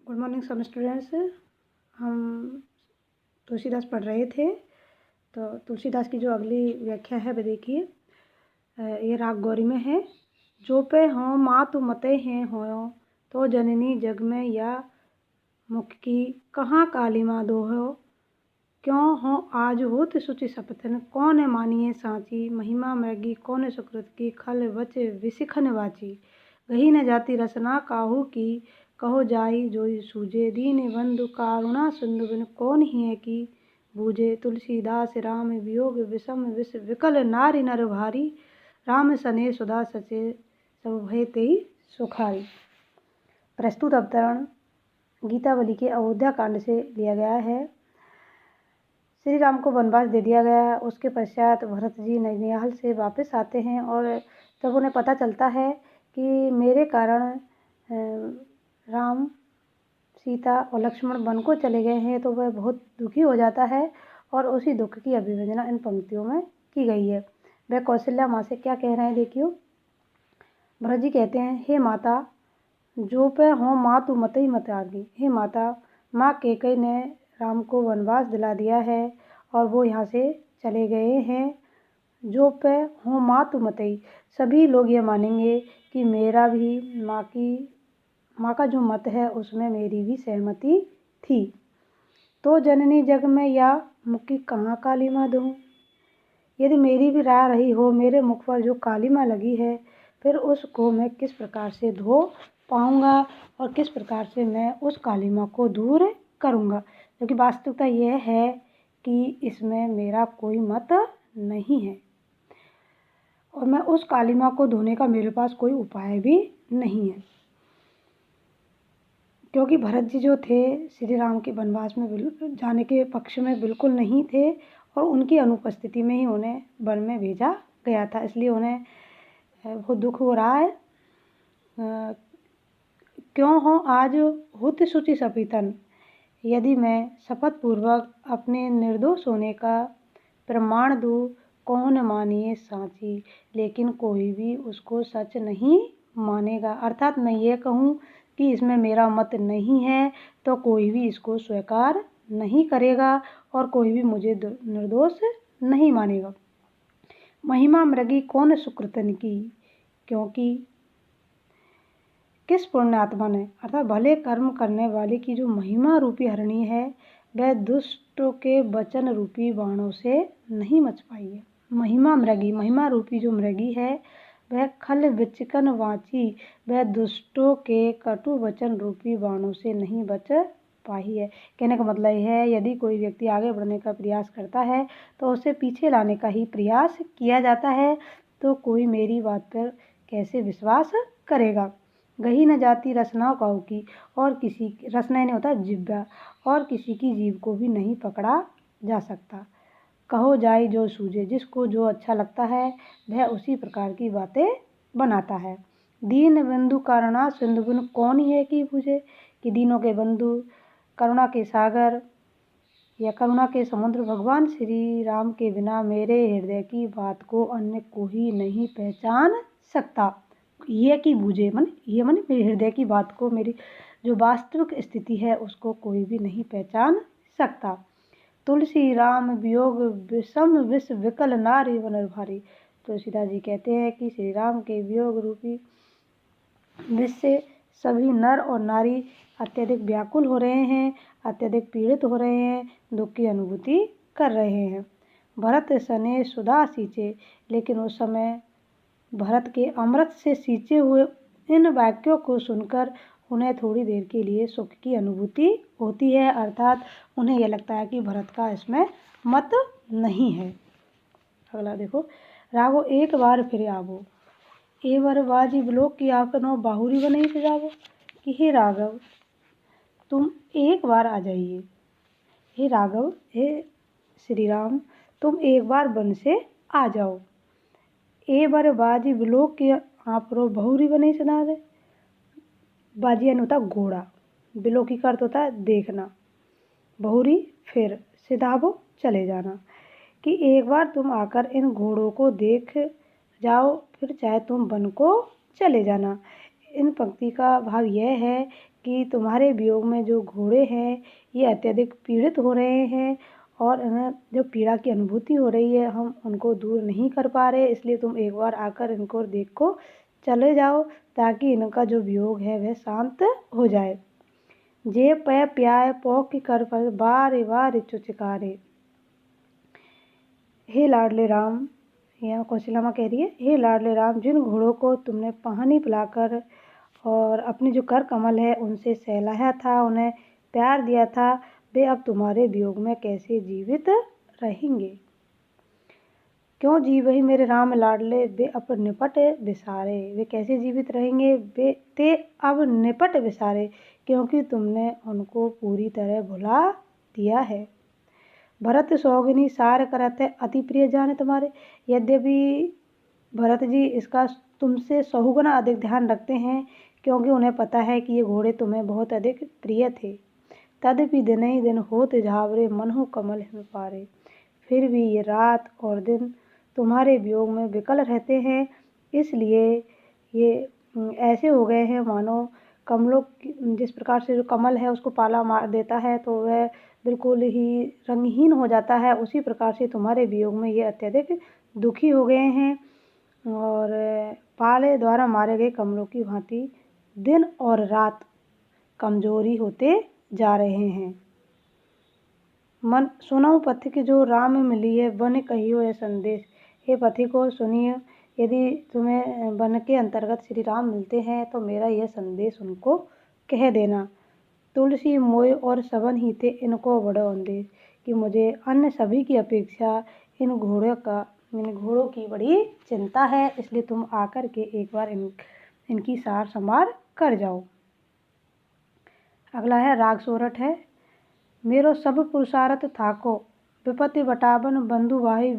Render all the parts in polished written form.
Good morning some students. हम तुलसीदास पढ़ रहे थे, तो तुलसीदास की जो अगली व्याख्या है वह देखिए। ये राग गौरी में है। जो पे हों मातु मते हैं होयो, तो जननी जग में या मुख की कहाँ कालीमा दोहो। क्यों हो आज होत सुचि सपथन, कौन मानिए साची। महिमा मृगी कौन सुकृत की, खल वच विशिखन वाची। गही न जाति रसना काहू की, कहो जाई जोई सूझे। दीन बंधु कारुणा सिंधु बिन, कौन ही है की बूझे। तुलसीदास राम वियोग विषम विष, विकल नारी नर भारी। राम सने सुधा सचे, सब भय तेई सुखारी। प्रस्तुत अवतरण गीतावली के अयोध्या कांड से लिया गया है। श्री राम को वनवास दे दिया गया। उसके पश्चात भरत जी ननिहाल से वापस आते हैं और जब उन्हें पता चलता है कि मेरे कारण राम, सीता और लक्ष्मण वन को चले गए हैं, तो वह बहुत दुखी हो जाता है और उसी दुख की अभिव्यंजना इन पंक्तियों में की गई है। वह कौशल्या माँ से क्या कह रहे हैं देखियो। भरत जी कहते हैं, हे माता जो पे हों मातु मतई मत आगी। हे माता, माँ कैकेयी ने राम को वनवास दिला दिया है और वो यहाँ से चले गए हैं। जो पे हों मातु मतई, सभी लोग ये मानेंगे कि मेरा भी माँ का जो मत है उसमें मेरी भी सहमति थी। तो जननी जग में या मुक्की कहाँ कालीमा दूँ। यदि मेरी भी राय रही हो, मेरे मुख पर जो कालीमा लगी है, फिर उसको मैं किस प्रकार से धो पाऊँगा और किस प्रकार से मैं उस कालीमा को दूर करूँगा। क्योंकि वास्तविकता यह है कि इसमें मेरा कोई मत नहीं है और मैं उस कालीमा को धोने का मेरे पास कोई उपाय भी नहीं है। क्योंकि भरत जी जो थे श्री राम के वनवास में जाने के पक्ष में बिल्कुल नहीं थे और उनकी अनुपस्थिति में ही उन्हें वन में भेजा गया था, इसलिए उन्हें बहुत दुख हो रहा है। क्यों हो आज होत शुचि सपीतन, यदि मैं शपथ पूर्वक अपने निर्दोष होने का प्रमाण दूँ, कौन मानिए साची। लेकिन कोई भी उसको सच नहीं मानेगा। अर्थात मैं ये कहूँ कि इसमें मेरा मत नहीं है तो कोई भी इसको स्वीकार नहीं करेगा और कोई भी मुझे निर्दोष नहीं मानेगा। महिमा मृगी कौन सुकृतन की, क्योंकि किस पुण्यात्मा ने, अर्थात भले कर्म करने वाले की जो महिमा रूपी हरणी है, वह दुष्टों के वचन रूपी बाणों से नहीं मच पाई है। महिमा मृगी, महिमा रूपी जो मृगी है वह खल विचकन वाची, वह दुष्टों के कटु वचन रूपी बाणों से नहीं बच पाई है। कहने का मतलब है, यदि कोई व्यक्ति आगे बढ़ने का प्रयास करता है तो उसे पीछे लाने का ही प्रयास किया जाता है, तो कोई मेरी बात पर कैसे विश्वास करेगा। गही न जाती रसना काऊ की, और किसी रसना नहीं होता जिब्बा, और किसी की जीभ को भी नहीं पकड़ा जा सकता। कहो जाई जो सूझे, जिसको जो अच्छा लगता है वह उसी प्रकार की बातें बनाता है। दीन बंधु करुणा सिंधु बिन, कौन ही है कि बूझे। कि दीनों के बंधु, करुणा के सागर या करुणा के समुद्र भगवान श्री राम के बिना मेरे हृदय की बात को अन्य कोई नहीं पहचान सकता। ये कि बूझे ये मेरे हृदय की बात को, मेरी जो वास्तविक स्थिति है उसको कोई भी नहीं पहचान सकता। तुलसी राम वियोग विषम विष, विकल नारी वन भारी। तुलसीदास जी कहते हैं कि श्री राम के वियोग रूपी विष से सभी नर और नारी अत्यधिक व्याकुल हो रहे हैं, अत्यधिक पीड़ित हो रहे हैं, दुख की अनुभूति कर रहे हैं। भरत सने सुधा सींचे, लेकिन उस समय भरत के अमृत से सींचे हुए इन वाक्यों को सुनकर उन्हें थोड़ी देर के लिए सुख की अनुभूति होती है। अर्थात उन्हें यह लगता है कि भरत का इसमें मत नहीं है। अगला देखो, राघो एक बार फिर आवो, ए वर बाजी ब्लोक की आपनो बाहुरी बनी सजावो। कि हे राघव, तुम एक बार आ जाइए। हे राघव, हे श्री राम, तुम एक बार वन से आ जाओ। ए बार बाजी ब्लोक की आपरो बहुरी बनी सजा दे। बाजियन होता घोड़ा, बिलोकी का अर्थ होता है देखना, बहुरी फिर, सिधाबो चले जाना। कि एक बार तुम आकर इन घोड़ों को देख जाओ, फिर चाहे तुम वन को चले जाना। इन पंक्ति का भाव यह है कि तुम्हारे वियोग में जो घोड़े हैं ये अत्यधिक पीड़ित हो रहे हैं और इन्हें जो पीड़ा की अनुभूति हो रही है हम उनको दूर नहीं कर पा रहे, इसलिए तुम एक बार आकर इनको देखो चले जाओ ताकि इनका जो वियोग है वह शांत हो जाए। जे पै प्याय पौ की कर पर बार बार चुचकारे। हे लाडले राम, यहाँ कौशल्या माँ कह रही है, हे लाडले राम, जिन घोड़ों को तुमने पानी पिलाकर और अपनी जो कर कमल है उनसे सहलाया था, उन्हें प्यार दिया था, वे अब तुम्हारे वियोग में कैसे जीवित रहेंगे। क्यों जी वही मेरे राम लाडले, वे अब निपट बिसारे। वे कैसे जीवित रहेंगे, वे ते अब निपट बिसारे, क्योंकि तुमने उनको पूरी तरह भुला दिया है। भरत सौगनी सार करत है, अति प्रिय जाने तुम्हारे। यद्यपि भरत जी इसका तुमसे सहुगुना अधिक ध्यान रखते हैं, क्योंकि उन्हें पता है कि ये घोड़े तुम्हें बहुत अधिक प्रिय थे। तदपि दिन ही दिन होत झावरे, मनहु कमल हिम पारे। फिर भी ये रात और दिन तुम्हारे वियोग में विकल रहते हैं, इसलिए ये ऐसे हो गए हैं मानो कमलों जिस प्रकार से जो कमल है उसको पाला मार देता है तो वह बिल्कुल ही रंगहीन हो जाता है, उसी प्रकार से तुम्हारे वियोग में ये अत्यधिक दुखी हो गए हैं और पाले द्वारा मारे गए कमलों की भांति दिन और रात कमजोरी होते जा रहे हैं। मन सुनऊ पथि की जो राम मिली है, वन कहियो यह संदेश। हे पथि को सुनिए, यदि तुम्हें वन के अंतर्गत श्री राम मिलते हैं तो मेरा यह संदेश उनको कह देना। तुलसी मोय और सबन ही थे इनको बड़ो अंदेश, कि मुझे अन्य सभी की अपेक्षा इन घोड़ों की बड़ी चिंता है, इसलिए तुम आकर के एक बार इनकी सार संभार कर जाओ। अगला है राग सोरठ है। मेरो सब पुरुषार्थ थाको, विपत्ति बटावन बंधु भाई,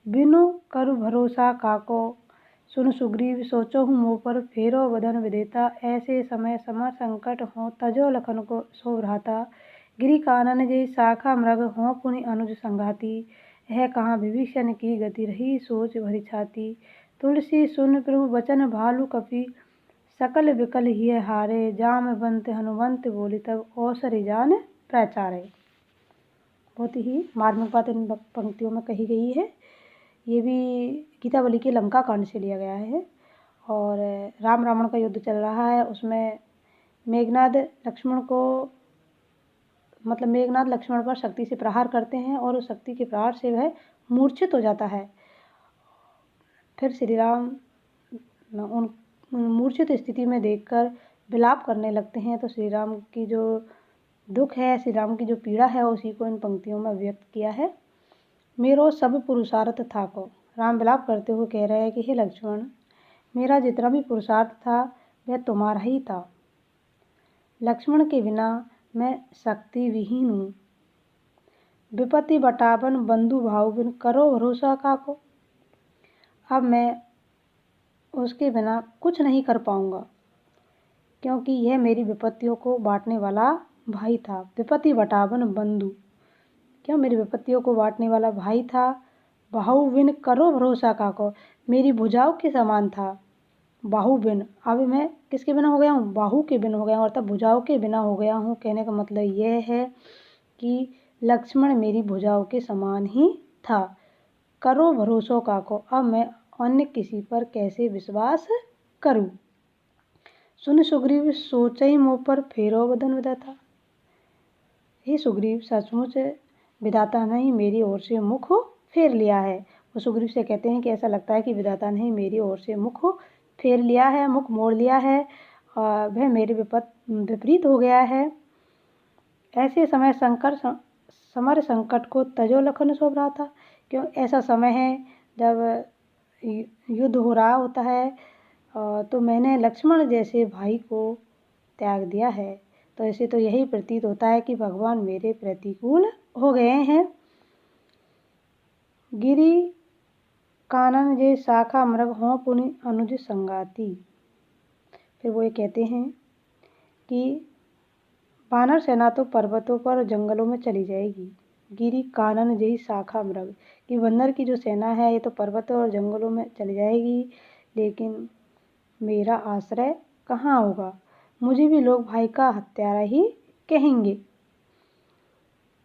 बिनु करु भरोसा काको। सुन सुग्रीव सोचो हूँ मोह पर, फेरो बदन विदेता। ऐसे समय समर संकट हो, तजो लखन को सो भ्राता। गिरि कानन जय शाखा मृग, हो पुनि अनुज संघाती। यह कहाँ विभीषण की गति, रही सोच भरी छाती। तुलसी सुन प्रभु वचन भालु कपि, सकल विकल हिय हारे। जामवंत हनुमंत बोली तब, औसर जान प्रचारे। बहुत ही मार्मिक बात इन पंक्तियों में कही गई है। ये भी गीतावली के लंका कांड से लिया गया है और राम रावण का युद्ध चल रहा है, उसमें मेघनाद लक्ष्मण पर शक्ति से प्रहार करते हैं और उस शक्ति के प्रहार से वह मूर्छित हो जाता है। फिर श्री राम उन मूर्छित स्थिति में देखकर विलाप करने लगते हैं, तो श्री राम की जो दुख है, श्री राम की जो पीड़ा है, उसी को इन पंक्तियों में व्यक्त किया है। मेरो सब पुरुषार्थ थाको, राम विलाप करते हुए कह रहे हैं कि हे लक्ष्मण, मेरा जितना भी पुरुषार्थ था वह तुम्हारा ही था। लक्ष्मण के बिना मैं शक्ति विहीन हूँ। विपत्ति बटावन बंधु भाव, बिन करो भरोसा काको। अब मैं उसके बिना कुछ नहीं कर पाऊंगा, क्योंकि यह मेरी विपत्तियों को बांटने वाला भाई था। विपत्ति बटावन बंधु, क्यों मेरी विपत्तियों को बांटने वाला भाई था। बाहु बिन करो भरोसा काको, मेरी भुजाओं के समान था। बाहु बिन, अब मैं किसके बिना हो गया हूँ, बाहु के बिना हो गया हूँ, अर्थात भुजाओं के बिना हो गया हूँ। कहने का मतलब यह है कि लक्ष्मण मेरी भुजाओं के समान ही था। करो भरोसा काको, अब मैं अन्य किसी पर कैसे विश्वास करूँ। सुन सुग्रीव सोचई मोह पर, फेरो बदन विधाता। हे सुग्रीव, सचमुच विधाता ने ही मेरी ओर से मुख फेर लिया है। वो सुग्रीव से कहते हैं कि ऐसा लगता है कि विधाता ने ही मेरी ओर से मुख फेर लिया है, मुख मोड़ लिया है, वह मेरे विपरीत हो गया है। ऐसे समय समर संकट को तजो लखन सो भ्राता, क्यों ऐसा समय है जब युद्ध हो रहा होता है तो मैंने लक्ष्मण जैसे भाई को त्याग दिया है। तो ऐसे तो यही प्रतीत होता है कि भगवान मेरे प्रतिकूल हो गए हैं। गिरि कानन जे शाखा मृग, हों पुनि अनुज संगाती। फिर वो ये कहते हैं कि वानर सेना तो पर्वतों पर जंगलों में चली जाएगी। गिरि कानन जय शाखा मृग, कि बंदर की जो सेना है ये तो पर्वतों और जंगलों में चली जाएगी, लेकिन मेरा आश्रय कहाँ होगा। मुझे भी लोग भाई का हत्यारा ही कहेंगे।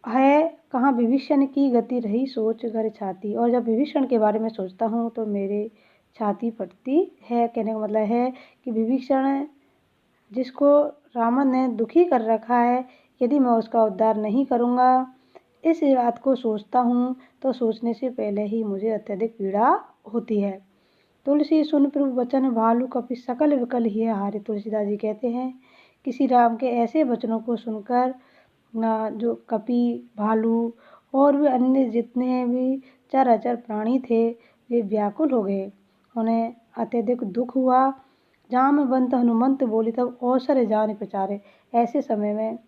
है कहाँ विभीषण की गति रही सोच घर छाती। और जब विभीषण के बारे में सोचता हूँ तो मेरे छाती फटती है। कहने का मतलब है कि विभीषण जिसको रावण ने दुखी कर रखा है, यदि मैं उसका उद्धार नहीं करूँगा, इस बात को सोचता हूँ तो सोचने से पहले ही मुझे अत्यधिक पीड़ा होती है। तुलसी सुन प्रभु वचन भालू कपि सकल विकल ही हारे। तुलसीदास जी कहते हैं कि श्री राम के ऐसे वचनों को सुनकर जो कपि भालू और भी अन्य जितने भी चराचर प्राणी थे वे व्याकुल हो गए। उन्हें अत्यधिक दुख हुआ। जामवंत हनुमंत बोले तब अवसर जान प्रचारे। ऐसे समय में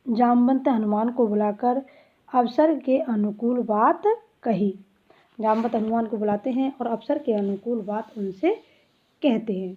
जामवंत हनुमान को बुलाकर अवसर के अनुकूल बात कही। जामवंत हनुमान को बुलाते हैं और अवसर के अनुकूल बात उनसे कहते हैं।